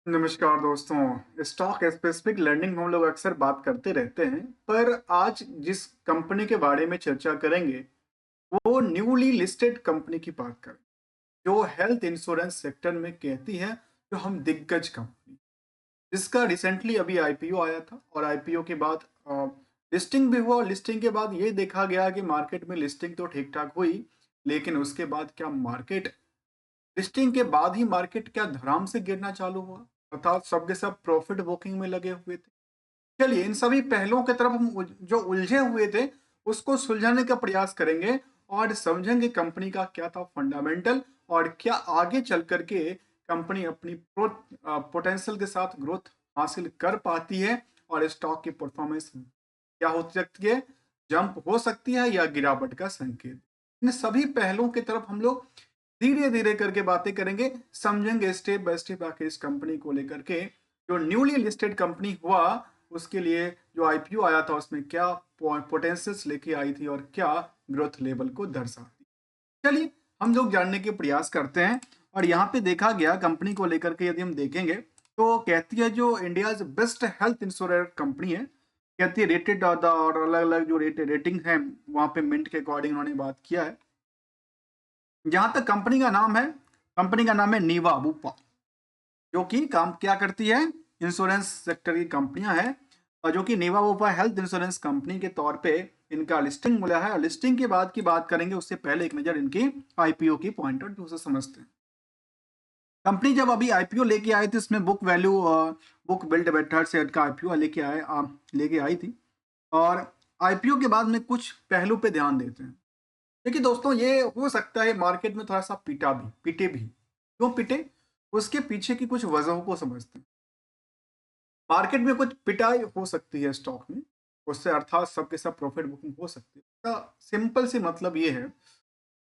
नमस्कार दोस्तों। Stock specific learning हम लोग अक्सर बात करते रहते हैं, पर आज जिस कंपनी के बारे में चर्चा करेंगे वो न्यूली लिस्टेड कंपनी की बात करें जो हेल्थ इंश्योरेंस सेक्टर में कहती है, जो हम दिग्गज कंपनी जिसका रिसेंटली अभी आईपीओ आया था और आईपीओ के बाद लिस्टिंग भी हुआ। लिस्टिंग के बाद ये देखा गया कि मार्केट में लिस्टिंग तो ठीक ठाक हुई, लेकिन उसके बाद क्या मार्केट लिस्टिंग के बाद ही मार्केट क्या धड़ाम से गिरना चालू हुआ, अर्थात सब के सब प्रॉफिट बुकिंग में लगे हुए थे। चलिए इन सभी पहलुओं की तरफ हम जो उलझे हुए थे उसको सुलझाने का प्रयास करेंगे और समझेंगे कंपनी का क्या था फंडामेंटल और क्या आगे चल करके कंपनी अपनी पोटेंशियल के साथ ग्रोथ हासिल कर पाती है और स्टॉक की परफॉर्मेंस क्या हो सकती है, जंप हो सकती है या गिरावट का संकेत। इन सभी पहलुओं की तरफ हम लोग धीरे धीरे करके बातें करेंगे, समझेंगे स्टेप बाय स्टेप आके इस कंपनी को लेकर के। जो न्यूली लिस्टेड कंपनी हुआ उसके लिए जो आईपीओ आया था उसमें क्या पोटेंशियल्स लेके आई थी और क्या ग्रोथ लेवल को दर्शाती। चलिए हम लोग जानने के प्रयास करते हैं। और यहाँ पे देखा गया कंपनी को लेकर के यदि हम देखेंगे तो कहती है जो India best health insurance company है, कहती है रेटेड और अलग अलग जो रेटिंग है वहाँ पे मिंट के अकॉर्डिंग उन्होंने बात किया है। जहां तक कंपनी का नाम है, कंपनी का नाम है नीवा बुपा, जो कि काम क्या करती है, इंश्योरेंस सेक्टर की कंपनियां हैं। और जो कि नीवा बुपा हेल्थ इंश्योरेंस कंपनी के तौर पे इनका लिस्टिंग मिला है। और लिस्टिंग के बाद की बात करेंगे उससे पहले एक नजर इनकी आईपीओ की पॉइंट ऑफ व्यू से समझते हैं। कंपनी जब अभी आईपीओ लेके आई थी इसमें book value book build better से का आईपीओ लेके आई थी। और आईपीओ के बाद में कुछ पहलू पे ध्यान देते हैं। देखिए दोस्तों, ये हो सकता है मार्केट में थोड़ा सा पिटे भी। क्यों पिटे, उसके पीछे की कुछ वजहों को समझते हैं। मार्केट में कुछ पिटाई हो सकती है स्टॉक में, उससे अर्थात सबके सब प्रॉफिट बुकिंग हो सकती है। इसका सिंपल सी मतलब ये है,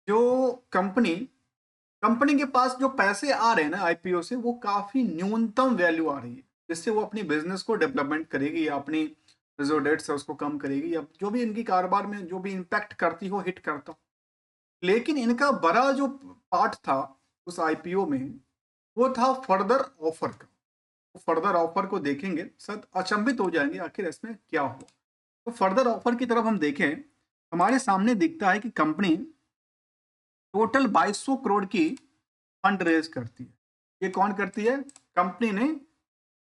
जो कंपनी कंपनी के पास जो पैसे आ रहे हैं ना आईपीओ से, वो काफी न्यूनतम वैल्यू आ रही है, जिससे वो अपनी बिजनेस को डेवलपमेंट करेगी या अपनी जो डेट्स है उसको कम करेगी, या जो भी इनकी कारोबार में जो भी इम्पैक्ट करती हो हिट करता हो। लेकिन इनका बड़ा जो पार्ट था उस आईपीओ में, वो था फर्दर ऑफर का। तो फर्दर ऑफर को देखेंगे सद अचंभित हो जाएंगे आखिर इसमें क्या हुआ। तो फर्दर ऑफर की तरफ हम देखें, हमारे सामने दिखता है कि कंपनी टोटल 2200 करोड़ की फंड रेज करती है। ये कौन करती है, कंपनी ने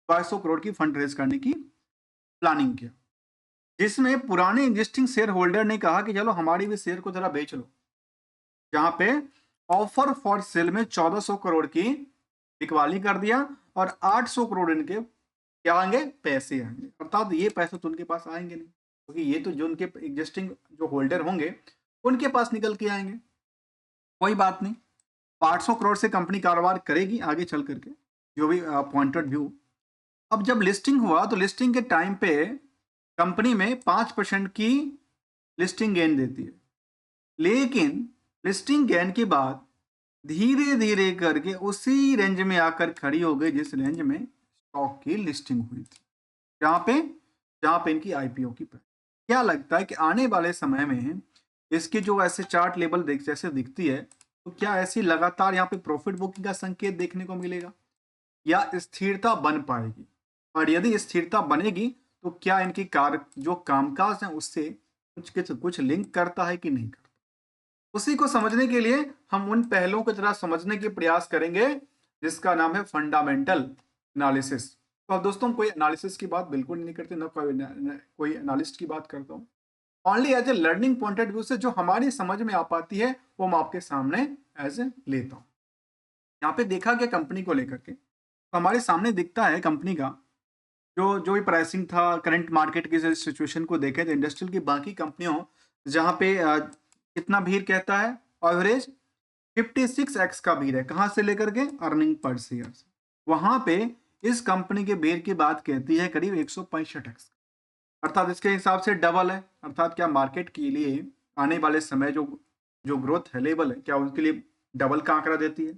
2200 करोड़ की फंड रेज करने की प्लानिंग किया, जिसमें पुराने एग्जिस्टिंग शेयर होल्डर ने कहा कि चलो हमारी भी शेयर को जरा बेच लो। जहां पे ऑफर फॉर सेल में 1400 करोड़ की बिकवाली कर दिया और 800 करोड़ इनके क्या आएंगे, पैसे आएंगे। अर्थात ये पैसे तो उनके पास आएंगे नहीं, क्योंकि ये तो जो उनके एग्जिस्टिंग जो होल्डर होंगे उनके पास निकल के आएंगे। कोई बात नहीं, 800 करोड़ से कंपनी कारोबार करेगी आगे चल करके, जो भी पॉइंटेड व्यू। अब जब लिस्टिंग हुआ तो लिस्टिंग के टाइम पे कंपनी में 5% की लिस्टिंग गेन देती है। लेकिन लिस्टिंग गेन के बाद धीरे धीरे करके उसी रेंज में आकर खड़ी हो गई जिस रेंज में स्टॉक की लिस्टिंग हुई थी, जहां पे इनकी आईपीओ की प्राइस। क्या लगता है कि आने वाले समय में इसकी जो ऐसे चार्ट लेवल जैसे दिखती है, तो क्या ऐसी लगातार यहाँ पे प्रॉफिट बुकिंग का संकेत देखने को मिलेगा या स्थिरता बन पाएगी। और यदि स्थिरता बनेगी तो क्या इनकी जो कामकाज है उससे कुछ लिंक करता है कि नहीं करता। उसी को समझने के लिए हम उन पहलुओं को जरा समझने के प्रयास करेंगे जिसका नाम है फंडामेंटल एनालिसिस। तो अब दोस्तों कोई एनालिसिस की बात बिल्कुल नहीं करते, ना कोई एनालिस्ट की बात करता हूँ। Only as a learning point of view से जो हमारी समझ में आ पाती है वो मैं आपके सामने एज ए लेता हूँ। यहाँ पे देखा गया कंपनी को लेकर के, तो हमारे सामने दिखता है कंपनी का जो जो भी प्राइसिंग था करंट मार्केट की सिचुएशन को देखें तो इंडस्ट्रियल की बाकी कंपनियों जहाँ पे कितना भीड़ कहता है, एवरेज 56x का भीड़ है, कहाँ से लेकर के अर्निंग पर शेयर से। वहां पे इस कंपनी के भीड़ की बात कहती है करीब 165x, अर्थात इसके हिसाब से डबल है। अर्थात क्या मार्केट के लिए आने वाले समय जो जो ग्रोथ है लेवल है, क्या उनके लिए डबल का आंकड़ा देती है।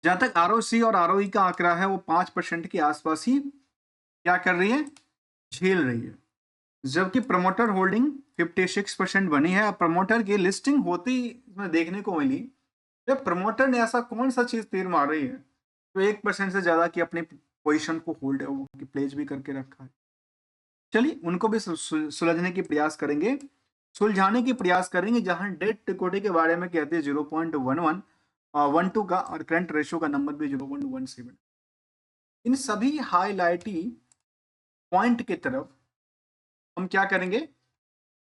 जहां तक आरओसी और आरओई का आंकड़ा है वो 5% के आसपास ही क्या कर रही है, झेल रही है। जबकि प्रमोटर होल्डिंग 56% बनी है। प्रमोटर की लिस्टिंग होती इसमें देखने को मिली, जब प्रमोटर ने ऐसा कौन सा चीज तीर मार रही है तो 1% से ज़्यादा की अपनी पोजीशन को होल्ड वो प्लेज भी करके रखा है। चलिए उनको भी सुलझने की प्रयास करेंगे, सुलझाने की प्रयास करेंगे, जहां डेट इक्विटी के बारे में कहते हैं 0.12 का और करंट रेशियो का नंबर भी 0.17। इन सभी हाईलाइटी पॉइंट की तरफ हम क्या करेंगे,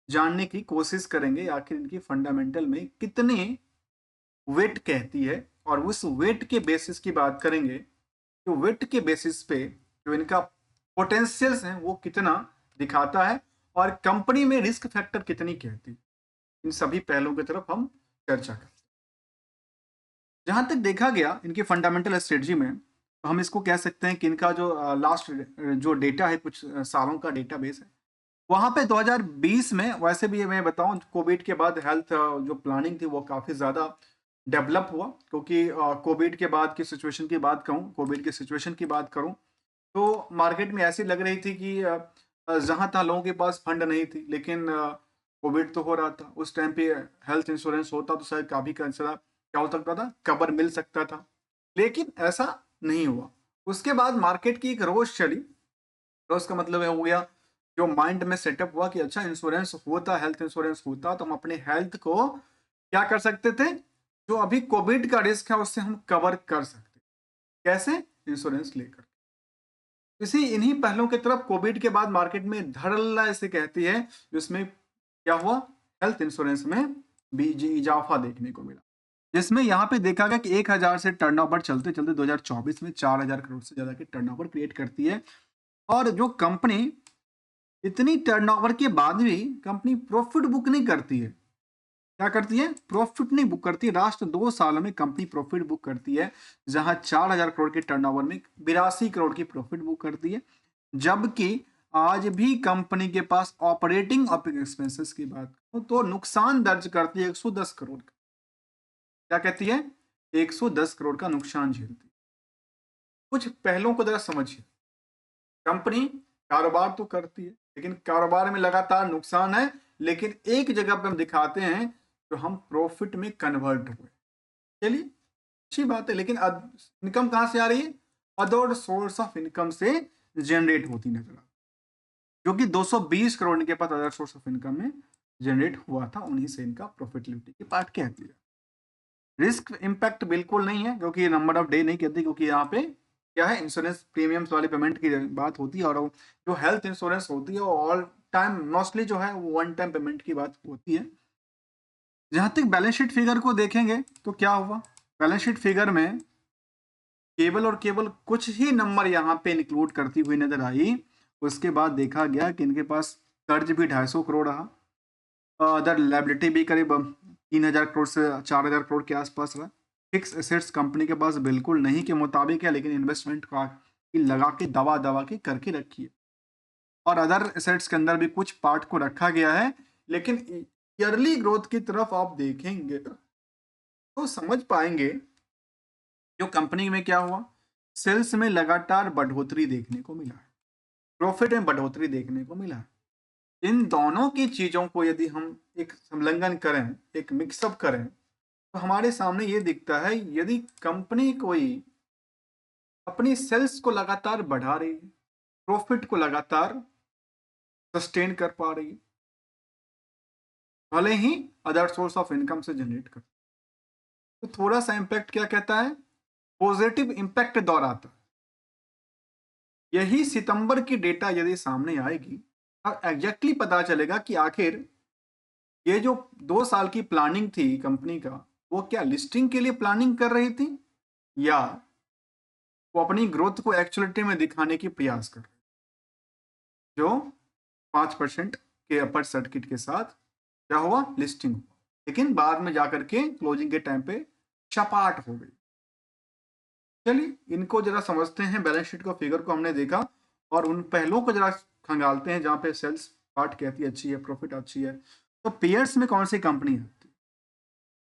जानने की कोशिश करेंगे आखिर इनकी फंडामेंटल में कितने वेट कहती है, और उस वेट के बेसिस की बात करेंगे, जो वेट के बेसिस पे जो इनका पोटेंशियल्स है वो कितना दिखाता है, और कंपनी में रिस्क फैक्टर कितनी कहती है। इन सभी पहलुओं की तरफ हम चर्चा करें। जहां तक देखा गया इनकी फंडामेंटल स्ट्रेटजी में, तो हम इसको कह सकते हैं कि इनका जो लास्ट जो डेटा है, कुछ सालों का डेटाबेस है, वहां पे 2020 में, वैसे भी मैं बताऊं कोविड के बाद हेल्थ जो प्लानिंग थी वो काफी ज्यादा डेवलप हुआ, क्योंकि कोविड के बाद की सिचुएशन की बात कहूं, कोविड की सिचुएशन की बात करूं, तो मार्केट में ऐसी लग रही थी कि जहां तहां लोगों के पास फंड नहीं थी, लेकिन कोविड तो हो रहा था उस टाइम पे, हेल्थ इंश्योरेंस होता तो शायद काफी कंसिडर क्या हो सकता था, कवर मिल सकता था, लेकिन ऐसा नहीं हुआ। उसके बाद मार्केट की एक रोज चली, रोज का मतलब है हो गया, जो माइंड में सेटअप हुआ कि अच्छा इंश्योरेंस होता, हेल्थ इंश्योरेंस होता तो हम अपने हेल्थ को क्या कर सकते थे, जो अभी कोविड का रिस्क है उससे हम कवर कर सकते। कैसे? इंश्योरेंस लेकर। इसी इन्हीं पहलों की तरफ कोविड के बाद मार्केट में धड़ल्ला इसे कहती है, जिसमें क्या हुआ, हेल्थ इंश्योरेंस में भी इजाफा देखने को मिला, जिसमें यहाँ पे देखा गया कि 1000 से टर्नओवर चलते चलते 2024 में 4000 करोड़ से ज्यादा की टर्नओवर क्रिएट करती है। और जो कंपनी इतनी टर्नओवर के बाद भी कंपनी प्रॉफिट बुक नहीं करती है, क्या करती है, प्रॉफिट नहीं बुक करती। लास्ट 2 सालों में कंपनी प्रॉफिट बुक करती है, जहां 4000 करोड़ के टर्नओवर में 82 करोड़ की प्रॉफिट बुक करती है, जबकि आज भी कंपनी के पास ऑपरेटिंग एक्सपेंसेस की बात करूं तो नुकसान दर्ज करती है 110 करोड़ का। क्या कहती है, 110 करोड़ का नुकसान झेलती है। कुछ पहलों को जरा समझिए, कंपनी कारोबार तो करती है, लेकिन कारोबार में लगातार नुकसान है, लेकिन एक जगह पर हम दिखाते हैं तो हम प्रॉफिट में कन्वर्ट हुए। चलिए अच्छी बात है, लेकिन इनकम कहां से आ रही है, अदर सोर्स ऑफ इनकम से जनरेट होती नजर आ, जो कि 220 करोड़ इनके पास अदर सोर्स ऑफ इनकम में जनरेट हुआ था, उन्हीं से इनका प्रॉफिटेबिलिटी की पार्ट कहती है। रिस्क इंपैक्ट बिल्कुल नहीं है, क्योंकि नंबर ऑफ डे नहीं कहती, क्योंकि यहाँ पे क्या है, इंश्योरेंस प्रीमियम्स वाली पेमेंट की बात होती है, और जो हेल्थ इंश्योरेंस होती है वो ऑल टाइम मोस्टली जो है वो वन टाइम पेमेंट की बात होती है। जहां तक बैलेंस शीट फिगर को देखेंगे तो क्या हुआ, बैलेंस शीट फिगर में केवल और केवल कुछ ही नंबर यहाँ पे इंक्लूड करती हुई नजर आई। उसके बाद देखा गया कि इनके पास कर्ज भी 250 करोड़ रहा, अदर लाइबिलिटी भी करीब 3000 करोड़ से 4000 करोड़ के आसपास रहा। फिक्स एसेट्स कंपनी के पास बिल्कुल नहीं के मुताबिक है, लेकिन इन्वेस्टमेंट का लगा के दवा दवा के करके रखी है, और अदर एसेट्स के अंदर भी कुछ पार्ट को रखा गया है। लेकिन ईयरली ग्रोथ की तरफ आप देखेंगे तो समझ पाएंगे जो कंपनी में क्या हुआ, सेल्स में लगातार बढ़ोतरी देखने को मिला है, प्रॉफिट में बढ़ोतरी देखने को मिला है। इन दोनों की चीजों को यदि हम एक संलग्न करें, एक मिक्सअप करें, तो हमारे सामने ये दिखता है, यदि कंपनी कोई अपनी सेल्स को लगातार बढ़ा रही है, प्रॉफिट को लगातार सस्टेन कर पा रही है, भले ही अदर सोर्स ऑफ इनकम से जनरेट कर, तो थोड़ा सा इंपैक्ट क्या कहता है, पॉजिटिव इंपैक्ट दौर आता है। यही सितंबर की डेटा यदि सामने आएगी, अब एग्जैक्टली पता चलेगा कि आखिर ये जो 2 साल की प्लानिंग थी कंपनी का, वो क्या लिस्टिंग के लिए प्लानिंग कर रही थी, या वो अपनी ग्रोथ को एक्चुअलिटी में दिखाने की प्रयास कर रही, जो 5% के अपर सर्किट के साथ क्या हुआ, लिस्टिंग हुआ, लेकिन बाद में जाकर के क्लोजिंग के टाइम पे चपाट हो गई। चलिए इनको जरा समझते हैं, बैलेंस शीट को फिगर को हमने देखा, और उन पहलों को जरा खंगालते हैं जहां पे सेल्स पार्ट कहती है अच्छी है, प्रॉफिट अच्छी है। तो पेयर्स में कौन सी कंपनी है,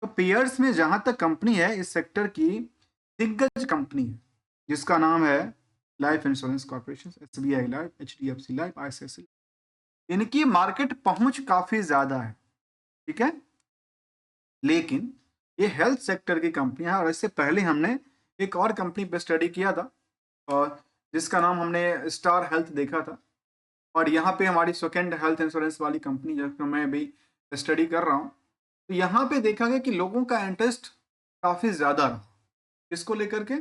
तो पेयर्स में जहां तक कंपनी है इस सेक्टर की दिग्गज कंपनी है, जिसका नाम है life insurance corporation, SBI life, HDFC life, ICICI. इनकी मार्केट पहुंच काफी ज्यादा है, ठीक है, लेकिन ये हेल्थ सेक्टर की कंपनी है, और इससे पहले हमने एक और कंपनी पे स्टडी किया था और जिसका नाम हमने स्टार हेल्थ देखा था। और यहाँ पे हमारी सेकंड हेल्थ इंश्योरेंस वाली कंपनी जिसमें मैं अभी स्टडी कर रहा हूँ, तो यहाँ पे देखा गया कि लोगों का इंटरेस्ट काफ़ी ज़्यादा रहा। किसको लेकर के?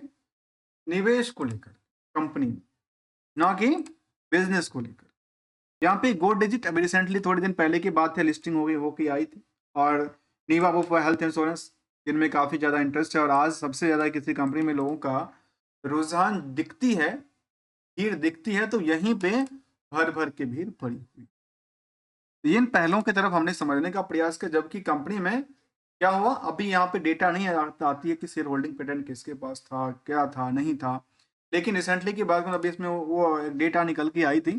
निवेश को लेकर, कंपनी में, ना कि बिजनेस को लेकर। यहाँ पे गो डिजिट अभी रिसेंटली थोड़े दिन पहले की बात है, लिस्टिंग हो गई, होके आई थी। और नीवा बुप हेल्थ इंश्योरेंस, जिनमें काफ़ी ज़्यादा इंटरेस्ट है और आज सबसे ज़्यादा किसी कंपनी में लोगों का रुझान दिखती है, भीड़ दिखती है, तो यहीं पे भर भर के भीड़ पड़ी हुई। इन पहलों की तरफ हमने समझने का प्रयास किया, जबकि कंपनी में क्या हुआ अभी यहाँ पे डेटा नहीं आती है कि शेयर होल्डिंग पैटर्न किसके पास था, क्या था, नहीं था। लेकिन रिसेंटली की बात अभी इसमें वो डेटा निकल के आई थी,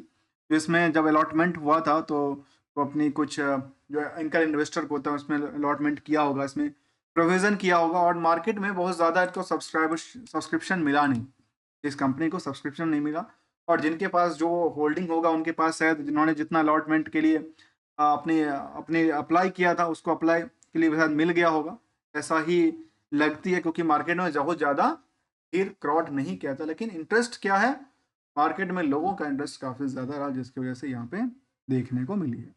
तो इसमें जब अलॉटमेंट हुआ था तो वो अपनी कुछ जो एंकर इन्वेस्टर को होता है उसमें अलॉटमेंट किया होगा, इसमें प्रोविजन किया होगा, और मार्केट में बहुत ज़्यादा इसको सब्सक्रिप्शन मिला नहीं, इस कंपनी को सब्सक्रिप्शन नहीं मिला। और जिनके पास जो होल्डिंग होगा उनके पास शायद जिन्होंने जितना अलॉटमेंट के लिए अपने अपने अप्लाई किया था उसको अप्लाई के लिए शायद मिल गया होगा, ऐसा ही लगती है, क्योंकि मार्केट में बहुत ज़्यादा भीड़ क्राउड नहीं किया था। लेकिन इंटरेस्ट क्या है, मार्केट में लोगों का इंटरेस्ट काफ़ी ज़्यादा रहा, जिसकी वजह से यहाँ पे देखने को मिली है।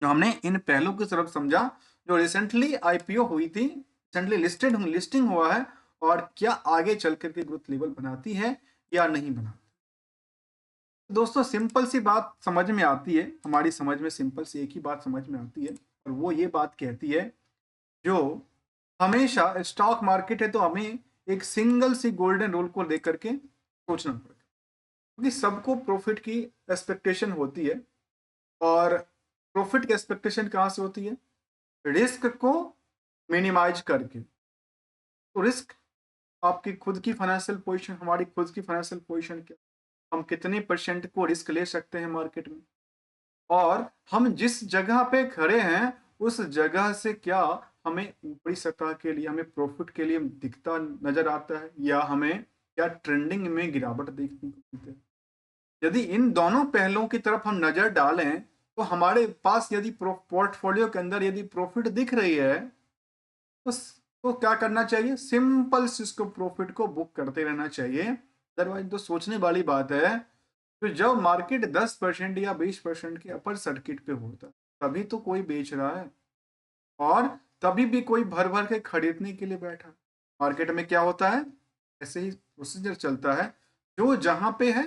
तो हमने इन पहलू की तरफ समझा जो रिसेंटली आईपीओ हुई थी, रिसेंटली लिस्टिंग हुआ है, और क्या आगे चल करके ग्रोथ लेवल बनाती है या नहीं बनाती। दोस्तों सिंपल सी बात समझ में आती है, हमारी समझ में सिंपल सी एक ही बात समझ में आती है, और वो ये बात कहती है, जो हमेशा स्टॉक मार्केट है तो हमें एक सिंगल सी गोल्डन रूल को लेकर के सोचना पड़ेगा, क्योंकि सबको प्रॉफिट की एक्सपेक्टेशन होती है। और प्रॉफिट की एक्सपेक्टेशन कहाँ से होती है? रिस्क को मिनिमाइज करके। तो रिस्क आपकी खुद की फाइनेंशियल पोजीशन, हमारी खुद की फाइनेंशियल पोजीशन क्या, हम कितने परसेंट को रिस्क ले सकते हैं मार्केट में, और हम जिस जगह पे खड़े हैं उस जगह से क्या हमें ऊपरी सतह के लिए हमें प्रॉफिट के लिए दिखता नजर आता है, या हमें क्या ट्रेंडिंग में गिरावट देखने को मिलती है। यदि इन दोनों पहलुओं की तरफ हम नजर डालें तो हमारे पास यदि पोर्टफोलियो के अंदर यदि प्रॉफिट दिख रही है तो क्या करना चाहिए? सिंपल इसको प्रॉफिट को बुक करते रहना चाहिए। अदरवाइज तो सोचने वाली बात है, तो जब मार्केट 10% या 20% के अपर सर्किट पे होता है तभी तो कोई बेच रहा है, और तभी भी कोई भर भर के खरीदने के लिए बैठा। मार्केट में क्या होता है, ऐसे ही प्रोसीजर चलता है, जो जहां पे है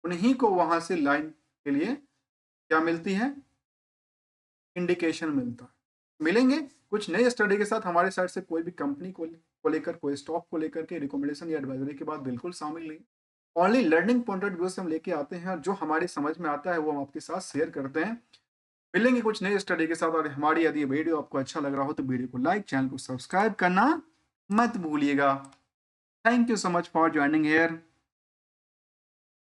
उन्हीं को वहां से लाइन के लिए क्या मिलती है? इंडिकेशन मिलता है। मिलेंगे कुछ नए स्टडी के साथ, हमारे साइड से कोई भी कंपनी को लेकर, कोई स्टॉक को लेकर के रिकमेंडेशन या एडवाइजरी की बात बिल्कुल शामिल नहीं। Only learning point of view से हम लेके आते हैं, और जो हमारी समझ में आता है वो हम आपके साथ शेयर करते हैं। मिलेंगे कुछ नए स्टडी के साथ, और हमारी यदि वीडियो आपको अच्छा लग रहा हो तो वीडियो को लाइक, चैनल को सब्सक्राइब करना मत भूलिएगा। Thank you so much for joining hair.